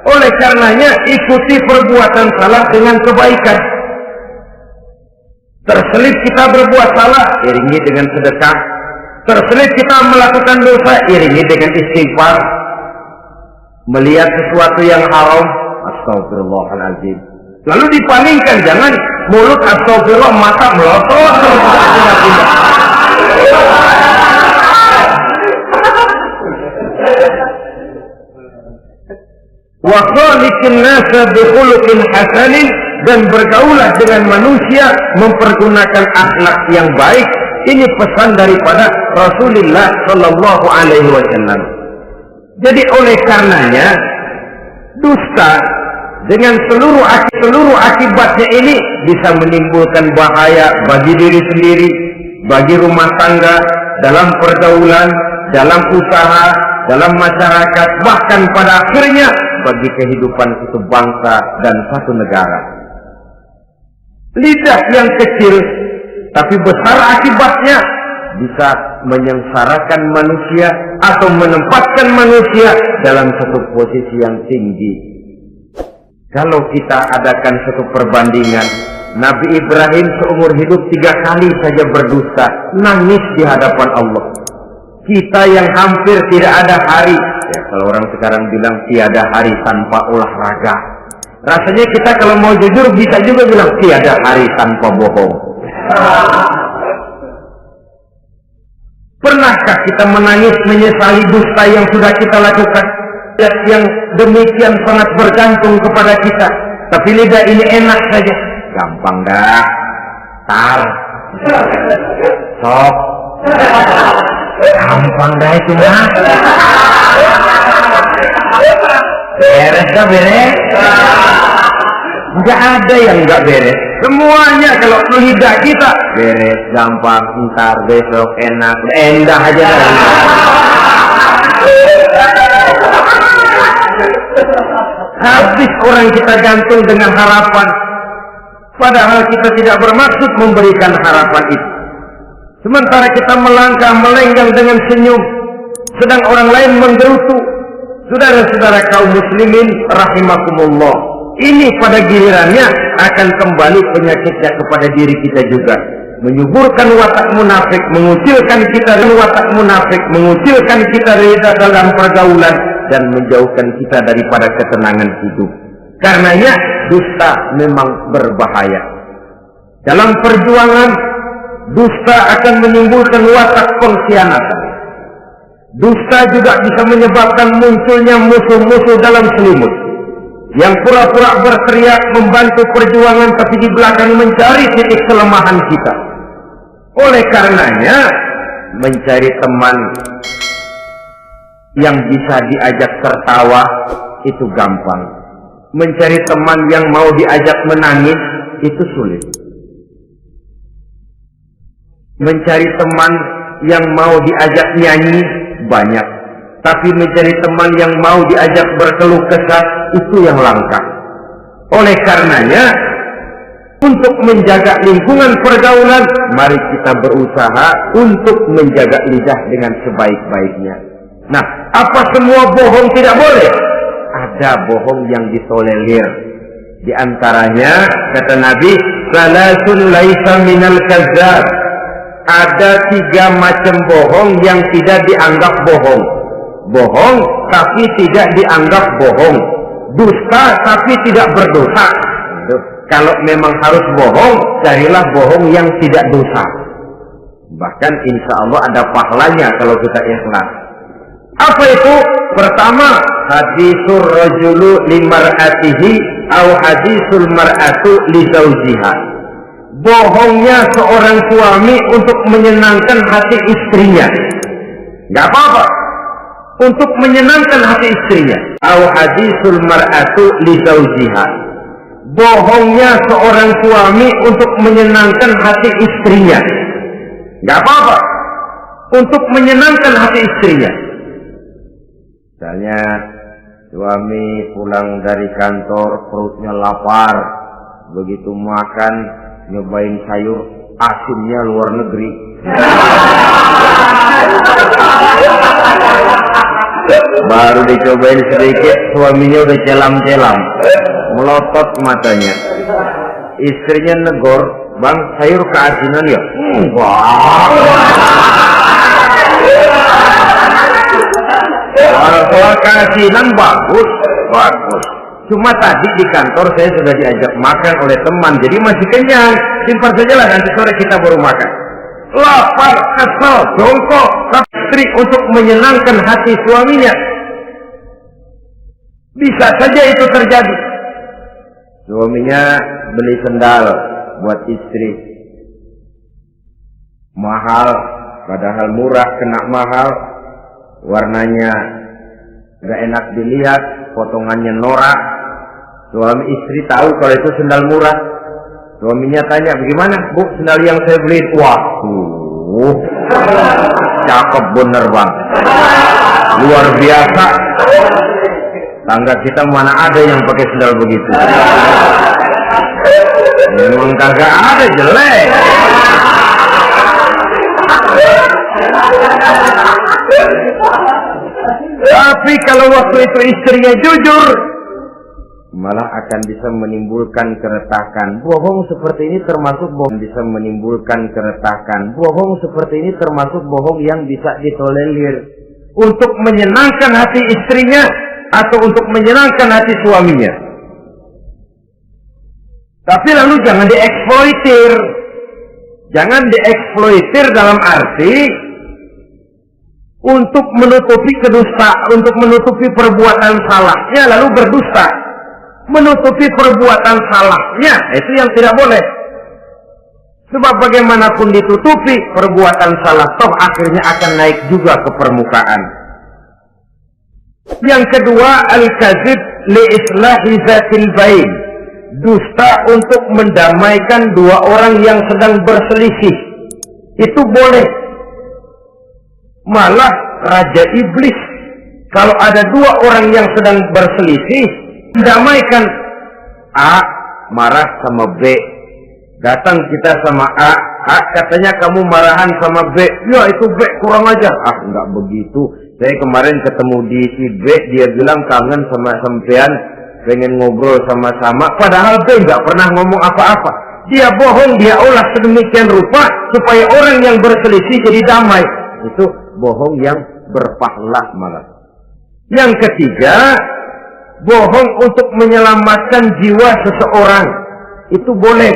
Speaker 1: oleh karenanya ikuti perbuatan salah dengan kebaikan. Terselip kita berbuat salah, iringi dengan sedekah. Terselip kita melakukan dosa, iringi dengan istighfar. Melihat sesuatu yang haram, astagfirullahaladzim. Lalu dipalingkan, jangan mulut astagfirullah, mata melotot. Wa khaliqin nasa bi khuluqin hasanin, dan bergaulah dengan manusia mempergunakan akhlak yang baik. Ini pesan daripada Rasulullah Shallallahu Alaihi Wasallam. Jadi oleh karenanya dusta dengan seluruh akibatnya ini bisa menimbulkan bahaya bagi diri sendiri, bagi rumah tangga, dalam pergaulan, dalam usaha, dalam masyarakat, bahkan pada akhirnya bagi kehidupan suatu bangsa dan satu negara. Lidah yang kecil tapi besar akibatnya bisa menyengsarakan manusia atau menempatkan manusia dalam satu posisi yang tinggi. Kalau kita adakan satu perbandingan, Nabi Ibrahim seumur hidup 3 kali saja berdusta, nangis di hadapan Allah. Kita yang hampir tidak ada hari, ya kalau orang sekarang bilang tiada hari tanpa olahraga. Rasanya kita kalau mau jujur bisa juga bilang tiada hari tanpa bohong. Pernahkah kita menangis menyesali dusta yang sudah kita lakukan? Yang demikian sangat bergantung kepada kita. Tapi lidah ini enak saja. Gampang dah. Tar. Sok. Gampang dah itu mah. Beres dah beres. Enggak ada yang enggak beres. Semuanya kalau lidah kita beres, gampang, ntar, besok, enak, endah aja. Habis orang kita gantung dengan harapan, padahal kita tidak bermaksud memberikan harapan itu. Sementara kita melangkah melenggang dengan senyum, sedang orang lain menggerutu. Saudara-saudara kaum muslimin rahimakumullah, ini pada gilirannya akan kembali penyakitnya kepada diri kita juga. Menyuburkan watak munafik, mengucilkan kita dari watak munafik, mengucilkan kita dari dalam pergaulan, dan menjauhkan kita daripada ketenangan hidup. Karenanya dusta memang berbahaya. Dalam perjuangan, dusta akan menimbulkan watak pengkhianatan. Dusta juga bisa menyebabkan munculnya musuh-musuh dalam selimut, yang pura-pura berteriak membantu perjuangan tapi di belakang mencari titik kelemahan kita. Oleh karenanya mencari teman yang bisa diajak tertawa itu gampang. Mencari teman yang mau diajak menangis itu sulit. Mencari teman yang mau diajak nyanyi banyak. Tapi mencari teman yang mau diajak berkeluh kesah itu yang langka. Oleh karenanya, untuk menjaga lingkungan pergaulan, mari kita berusaha untuk menjaga lidah dengan sebaik-baiknya. Nah, apa semua bohong tidak boleh? Ada bohong yang ditolerir. Di antaranya, kata Nabi, salasun laisa minal kadzdzab. Ada 3 macam bohong yang tidak dianggap bohong. Bohong tapi tidak dianggap bohong. Dusta tapi tidak berdosa. Kalau memang harus bohong, carilah bohong yang tidak dosa. Bahkan insya Allah ada pahalanya kalau kita ikhlas. Apa itu? Pertama, hadisul rajulu limar'atihi au hadisul mar'atu li zawjiha. Bohongnya seorang suami untuk menyenangkan hati istrinya. Gak apa-apa. Untuk menyenangkan hati istrinya. Au hadisul mar'atu li zawjiha. Bohongnya seorang suami untuk menyenangkan hati istrinya. Gak apa-apa. Untuk menyenangkan hati istrinya. Misalnya suami pulang dari kantor perutnya lapar. Begitu makan nyobain sayur asinnya luar negeri. Baru dicobain sedikit, suaminya udah celam-celam, melotot matanya. Istrinya negor, bang sayur keasinan ya? Wah. Soal keasinan bagus, bagus. Cuma tadi di kantor saya sudah diajak makan oleh teman, jadi masih kenyang. Simpan saja lah, nanti sore kita baru makan. Lapar, kesel, jongkok, istri untuk menyenangkan hati suaminya. Bisa saja itu terjadi. Suaminya beli sendal buat istri. Mahal, padahal murah, kena mahal. Warnanya gak enak dilihat, potongannya norak. Suami istri tahu kalau itu sendal murah. Suaminya tanya, bagaimana bu sendal yang saya beli? Wah, cakep bener bang, luar biasa. Tangga kita mana ada yang pakai sendal begitu? Memang kagak ada, jelek. Tapi kalau waktu itu istrinya jujur, malah akan bisa menimbulkan keretakan. Bohong seperti ini termasuk bohong, bisa menimbulkan keretakan. Bohong seperti ini termasuk bohong yang bisa ditolerir untuk menyenangkan hati istrinya atau untuk menyenangkan hati suaminya. Tapi lalu jangan dieksploitir. Jangan dieksploitir dalam arti untuk menutupi kedusta, untuk menutupi perbuatan salahnya lalu berdusta. Menutupi perbuatan salahnya, itu yang tidak boleh. Sebab bagaimanapun ditutupi perbuatan salah, toh akhirnya akan naik juga ke permukaan. Yang kedua, al-kadzib li islahi zatil bain. Dusta untuk mendamaikan dua orang yang sedang berselisih. Itu boleh. Malah Raja Iblis, kalau ada dua orang yang sedang berselisih, mendamaikan. A marah sama B, datang kita sama A katanya kamu marahan sama B. Ya itu B kurang aja. Enggak begitu, saya kemarin ketemu di si B, dia bilang kangen sama sampean, pengen ngobrol sama-sama, padahal B nggak pernah ngomong apa-apa. Dia bohong, dia olah sedemikian rupa supaya orang yang berselisih jadi damai. Itu bohong yang berpahala malah. Yang ketiga, bohong untuk menyelamatkan jiwa seseorang. Itu boleh.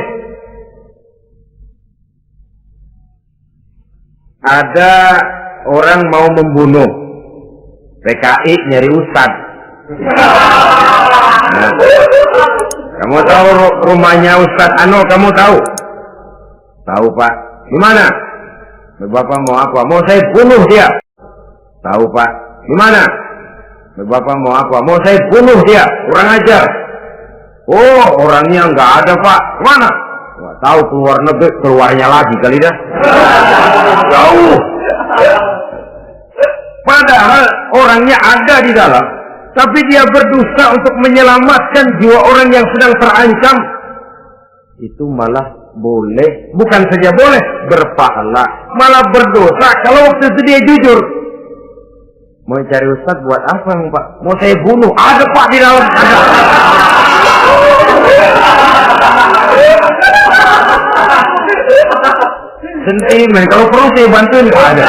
Speaker 1: Ada orang mau membunuh, PKI nyari ustad. Nah, kamu tahu rumahnya Ustadz Ano? Kamu tahu? Tahu pak. Gimana? Bapak mau apa? Mau saya bunuh dia. Tahu pak. Gimana? Bapak mau apa? Mau saya bunuh dia. Kurang ajar. Oh, orangnya nggak ada pak. Mana? Nggak tahu, keluar negeri, keluarnya lagi kali dah. Jauh. Padahal orangnya ada di dalam, tapi dia berdusta untuk menyelamatkan jiwa orang yang sedang terancam. Itu malah boleh, bukan saja boleh, berpahala, malah berdosa kalau waktu itu dia jujur. Mau cari ustaz buat apa pak? Mau saya bunuh? Ada pak di dalam. Sentimen, kalau perlu saya bantuin ada.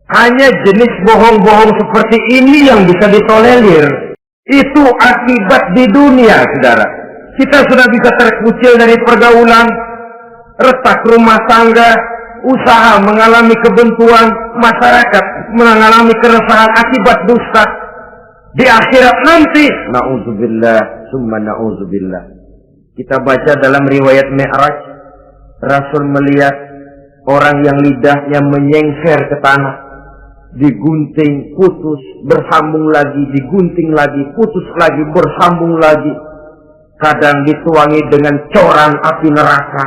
Speaker 1: Hanya jenis bohong-bohong seperti ini yang bisa ditolerir. Itu akibat di dunia, saudara. Kita sudah bisa terkucil dari pergaulan, retak rumah tangga, usaha mengalami kebuntuan, masyarakat mengalami keresahan akibat dusta. Di akhirat nanti, na'udzubillah, summa na'udzubillah. Kita baca dalam riwayat Mi'raj, Rasul melihat orang yang lidahnya menyengker ke tanah, digunting, putus, bersambung lagi, digunting lagi, putus lagi, bersambung lagi. Kadang dituangi dengan coran api neraka.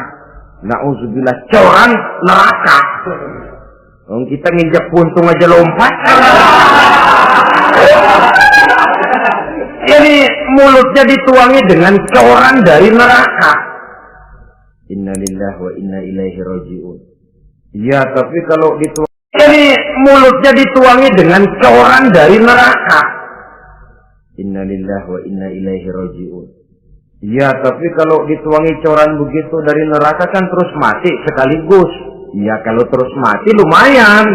Speaker 1: Na'udzubillah, coran neraka. Kita nginjak puntung aja lompat. Ini mulutnya dituangi dengan coran dari neraka. Innalillahi wa inna ilaihi raji'un. Ya, tapi kalau ini mulutnya dituangi dengan coran dari neraka. Innalillahi wa inna ilaihi raji'un. Ya, tapi kalau dituangi coran begitu dari neraka kan terus mati sekaligus. Ya, kalau terus mati lumayan.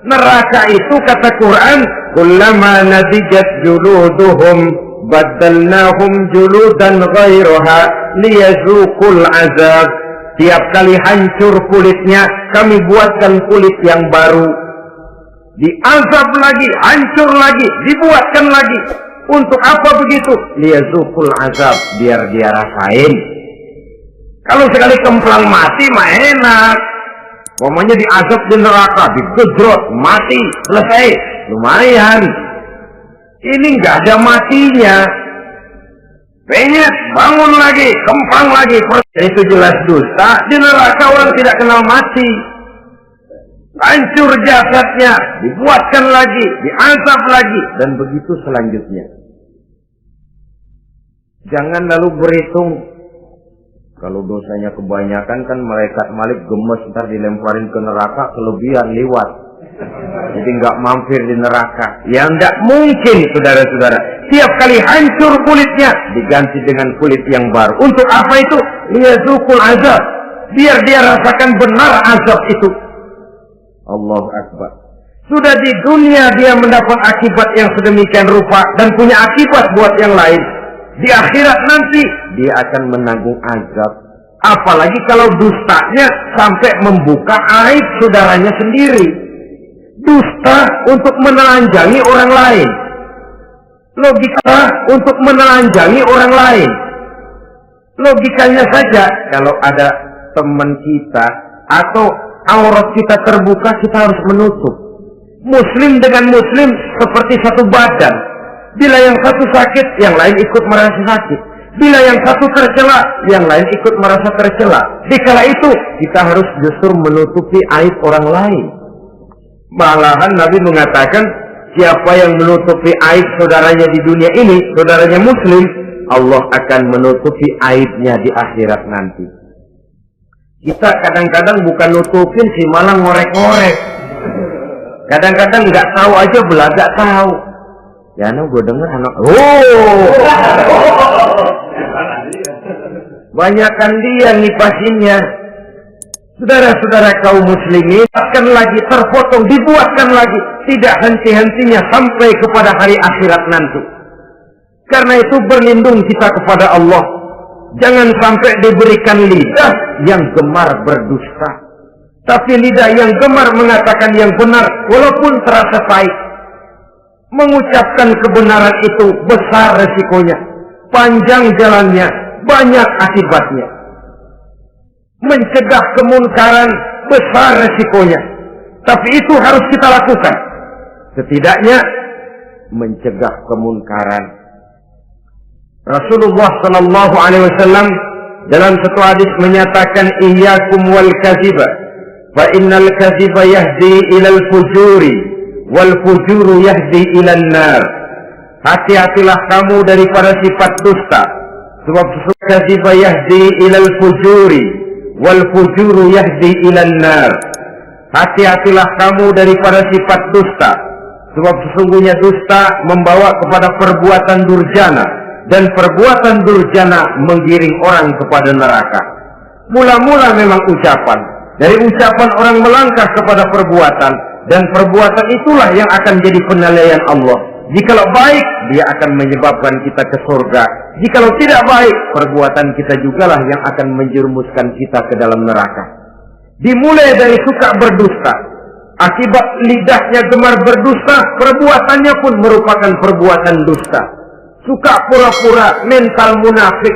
Speaker 1: Neraka itu kata Quran, kullama nadijat juluduhum baddalnahum juludan ghairaha liyazuqul azab. Tiap kali hancur kulitnya, kami buatkan kulit yang baru. Diazab lagi, hancur lagi, dibuatkan lagi. Untuk apa begitu? Liyazuqul azab, biar dia rasain. Kalau sekali kemplang mati mah enak. Pokoknya diazab di neraka, digedrot, mati, selesai. Lumayan. Ini nggak ada matinya. Penyet, bangun lagi, kemplang lagi. Itu jelas dusta. Di neraka orang tidak kenal mati. Hancur jasadnya, dibuatkan lagi, diazab lagi, dan begitu selanjutnya. Jangan lalu berhitung. Kalau dosanya kebanyakan kan malaikat Malik gemes, ntar dilemparin ke neraka, kelebihan lewat. Jadi nggak mampir di neraka. Ya nggak mungkin, saudara-saudara. Tiap kali hancur kulitnya diganti dengan kulit yang baru. Untuk apa itu? Liyazuqul azab. Biar dia rasakan benar azab itu. Allahu Akbar. Sudah di dunia dia mendapat akibat yang sedemikian rupa dan punya akibat buat yang lain. Di akhirat nanti dia akan menanggung azab. Apalagi kalau dustanya sampai membuka aib saudaranya sendiri. Dusta untuk menelanjangi orang lain. Logika untuk menelanjangi orang lain. Logikanya saja, kalau ada teman kita atau aurat kita terbuka, kita harus menutup. Muslim dengan muslim seperti satu badan. Bila yang satu sakit, yang lain ikut merasa sakit. Bila yang satu tercela, yang lain ikut merasa tercela. Dikala itu, kita harus justru menutupi aib orang lain. Malahan Nabi mengatakan, siapa yang menutupi aib saudaranya di dunia ini, saudaranya muslim, Allah akan menutupi aibnya di akhirat nanti. Kita kadang-kadang bukan nutupin sih, malah ngorek-ngorek. Kadang-kadang nggak tahu aja belagak tahu. Ya, gue dengar anak, banyakan dia nipasinnya. Saudara-saudara kaum muslimin, akan lagi terpotong, dibuatkan lagi, tidak henti-hentinya sampai kepada hari akhirat nanti. Karena itu berlindung kita kepada Allah. Jangan sampai diberikan lidah yang gemar berdusta. Tapi lidah yang gemar mengatakan yang benar, walaupun terasa pahit. Mengucapkan kebenaran itu besar resikonya, panjang jalannya, banyak akibatnya. Mencegah kemunkaran besar resikonya, tapi itu harus kita lakukan. Setidaknya mencegah kemunkaran. Rasulullah sallallahu alaihi wasallam dalam satu hadis menyatakan, iyyakum wal kadziba, fa innal kadziba yahdi ilal fujuri wal fujuru yahdi ilan nar. Hati-hatilah kamu daripada sifat dusta, sebab sesungguhnya kadziba yahdi ilal fujuri wal fujuru yahdi ilan nar. Hati-hatilah kamu daripada sifat dusta, sebab sesungguhnya dusta membawa kepada perbuatan durjana, dan perbuatan durjana menggiring orang kepada neraka. Mula-mula memang ucapan, dari ucapan orang melangkah kepada perbuatan, dan perbuatan itulah yang akan jadi penilaian Allah. Jikalau baik, dia akan menyebabkan kita ke surga. Jikalau tidak baik, perbuatan kita jugalah yang akan menjerumuskan kita ke dalam neraka. Dimulai dari suka berdusta. Akibat lidahnya gemar berdusta, perbuatannya pun merupakan perbuatan dusta. Suka pura-pura, mental munafik.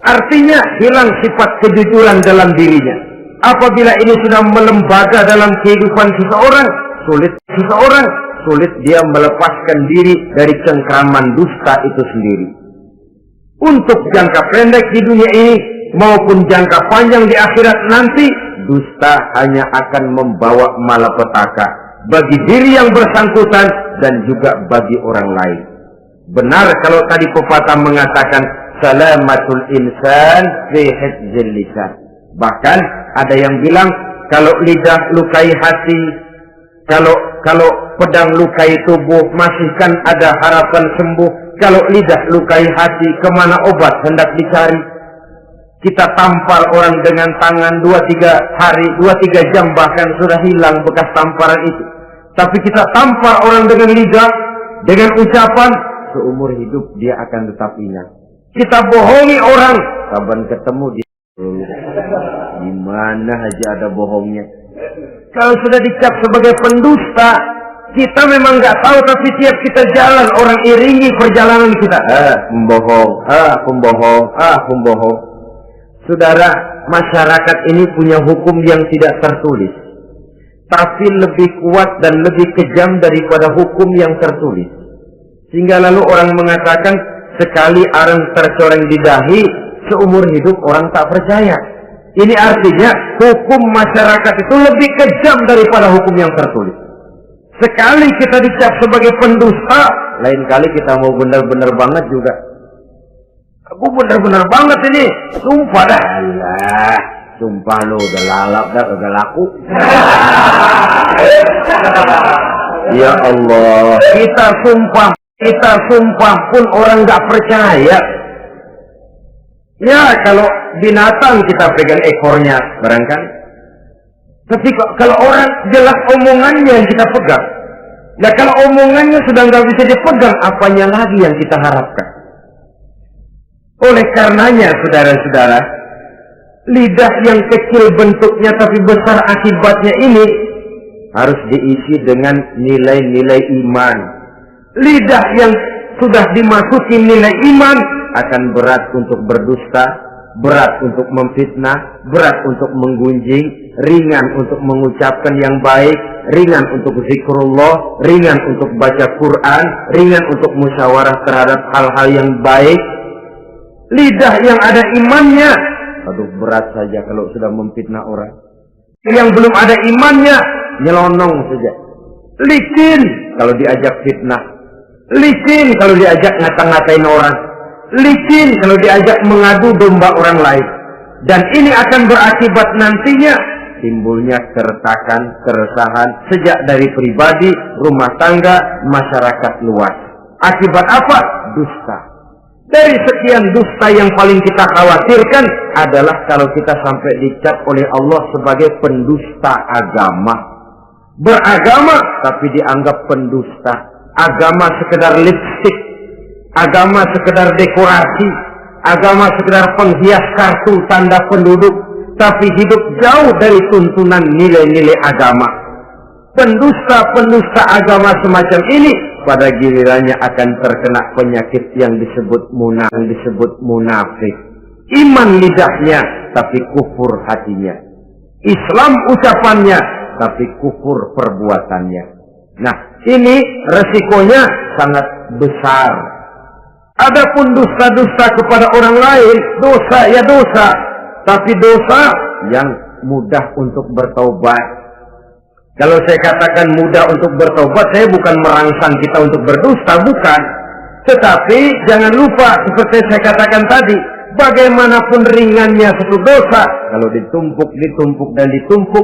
Speaker 1: Artinya hilang sifat kejujuran dalam dirinya. Apabila ini sudah melembaga dalam kehidupan seseorang, sulit dia melepaskan diri dari cengkraman dusta itu sendiri. Untuk jangka pendek di dunia ini maupun jangka panjang di akhirat nanti, dusta hanya akan membawa malapetaka bagi diri yang bersangkutan dan juga bagi orang lain. Benar kalau tadi pepatah mengatakan salamatul insan fi hifdzil lisan. Bahkan ada yang bilang kalau lidah lukai hati, kalau pedang lukai tubuh, masihkan ada harapan sembuh. Kalau lidah lukai hati, kemana obat hendak dicari? Kita tampar orang dengan tangan 2-3 hari, 2-3 jam bahkan sudah hilang bekas tamparan itu. Tapi kita tampar orang dengan lidah, dengan ucapan, seumur hidup dia akan tetap ingat. Kita bohongi orang, kapan ketemu dia di mana aja ada bohongnya. Kalau sudah dicap sebagai pendusta, kita memang nggak tahu, tapi tiap kita jalan orang iringi perjalanan kita. Pembohong, pembohong, pembohong. Saudara, masyarakat ini punya hukum yang tidak tertulis, tapi lebih kuat dan lebih kejam daripada hukum yang tertulis. Sehingga lalu orang mengatakan sekali arang tercoreng di dahi, seumur hidup orang tak percaya. Ini artinya hukum masyarakat itu lebih kejam daripada hukum yang tertulis. Sekali kita dicap sebagai pendusta, lain kali kita mau benar-benar banget juga. Aku benar-benar banget ini, sumpah dah. Alah, sumpah lu udah lalap dah, udah laku. Ya Allah, kita sumpah pun orang nggak percaya. Ya kalau binatang kita pegang ekornya barangkali. Tapi kalau orang jelas omongannya yang kita pegang. Nah kalau omongannya sudah nggak bisa dipegang, apanya lagi yang kita harapkan? Oleh karenanya saudara-saudara, lidah yang kecil bentuknya tapi besar akibatnya ini harus diisi dengan nilai-nilai iman. Lidah yang sudah dimasuki nilai iman akan berat untuk berdusta, berat untuk memfitnah, berat untuk menggunjing, ringan untuk mengucapkan yang baik, ringan untuk zikrullah, ringan untuk baca Quran, ringan untuk musyawarah terhadap hal-hal yang baik. Lidah yang ada imannya, aduh berat saja kalau sudah memfitnah orang. Yang belum ada imannya, nyelonong saja. Licin kalau diajak fitnah, licin kalau diajak ngata-ngatain orang, licin kalau diajak mengadu domba orang lain. Dan ini akan berakibat nantinya timbulnya keretakan, keresahan sejak dari pribadi, rumah tangga, masyarakat luas. Akibat apa? Dusta. Dari sekian dusta yang paling kita khawatirkan adalah kalau kita sampai dicap oleh Allah sebagai pendusta agama. Beragama tapi dianggap pendusta. Agama sekedar lipstik, agama sekedar dekorasi, agama sekedar penghias kartu tanda penduduk, tapi hidup jauh dari tuntunan nilai-nilai agama. Pendusta-pendusta agama semacam ini pada gilirannya akan terkena penyakit yang disebut munafik. Iman lidahnya tapi kufur hatinya. Islam ucapannya tapi kufur perbuatannya. Nah, ini resikonya sangat besar. Adapun dusta-dusta kepada orang lain, dosa ya dosa, tapi dosa yang mudah untuk bertaubat. Kalau saya katakan mudah untuk bertobat, saya bukan merangsang kita untuk berdusta, bukan. Tetapi jangan lupa, seperti saya katakan tadi, bagaimanapun ringannya satu dosa, kalau ditumpuk dan ditumpuk,